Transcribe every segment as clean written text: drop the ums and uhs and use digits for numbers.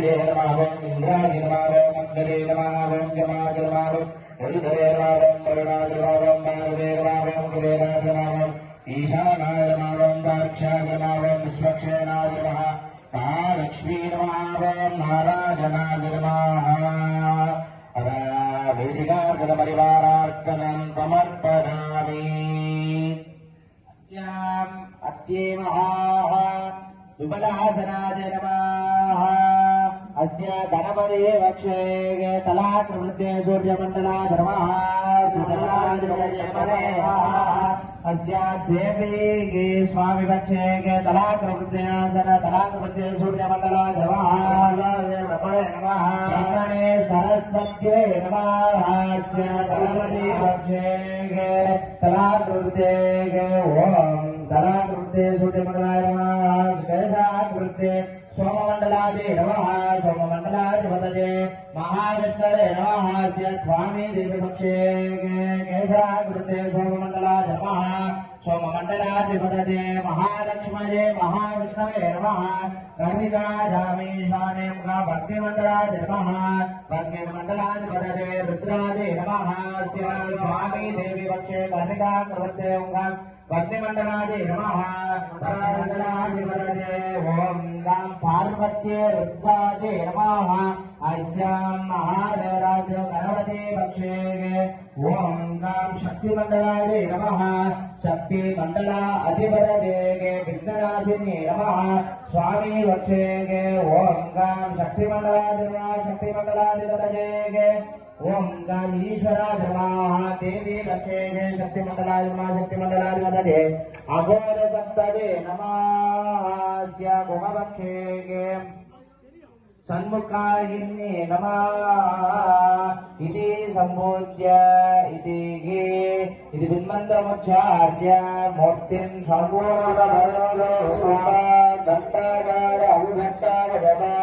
इंद्राय नमः मंगले नमः जमाय नमः हरिधरे नमः वरुणाय नमः मानवे नमः कुबेराय नमः ईशानाय नमः दाक्षाय नमः विश्वक्षेणाय नमः महालक्ष्मी नमः नारायणाय नमः वेदिकार्चनपरिवारार्चनं समर्पयामि अद्ये महाः विमलासनाय नमः अस्य गणपते वक्षे तलाकृते सूर्यमण्डलाय नमः अस्य देवी स्वामी वक्षे तलाकृते तलाकृते सूर्यमण्डलाय नमः सरस्वत्यै नमः अस्य गणपते वक्षे तलाकृते ओम तलाकृते सूर्यमण्डलाय नमः कैलाकृते सोममण्डलाय नमः सोममण्डलाधिपतये महाविष्णवे नमः स्वामी देवपक्षे कैलाकृते सोममण्डलाय नमः सोममण्डलाधिपतये महालक्ष्मये महाविष्णवे नमः कर्णिकाजामीशाने भक्तिमण्डलाय नमः भक्तिमण्डलाधिपतये रुद्राय नमः स्वामी देवीपक्षे कर्णिकाकृते भक्तिमण्डलाय नमः ओम गां पार्वत्ये रुद्राय नमः अस्यां महादेवराज गणपति पक्षे ओम गां शक्तिमण्डलाय नमः शक्तिमण्डला अधिपतये विघ्ननाशिनी नमः स्वामी पक्षे ओम गां शक्तिमण्डलाधिपतये ओम गां ईश्वराय नमः देवी पक्षे शक्तिमण्डलाय नमः शक्तिमण्डलाधिपतये अघोर सप्तये नमः गोमपक्षे सन्मुखायिन्ये नमः इति सम्पूज्य इति बिन्मन्त्रमुच्चार्य मूर्तिं सर्वोदभरो घण्टाकार अविभक्तावयवा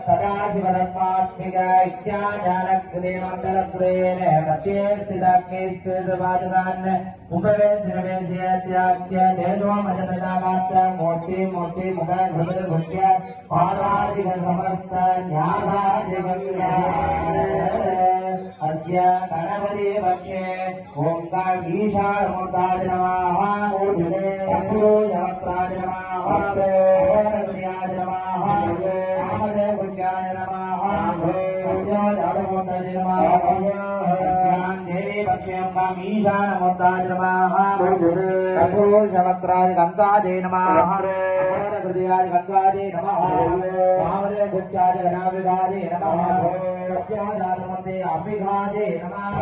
सदाशिवरत्मात्मिका इत्याजानकृतेन मध्ये स्थितान् उपवेशनवेद्यास्य देशोमजतदामात्र मूर्ति मुखभृत्य पादादिक समस्त अस्य गणपति पक्षे ओंकार ईशानमूर्ताय नमः पूजनमस्त्राय नमः देवी पक्षेऽम्बां ईशानमूर्ताय नमः शवत्राय गन्धाय नमः हृदयाय गन्धाय नमः वामदेव गुप्ताय गणाभिधाय नमः अभ्यादानमते अभिधाय नमः।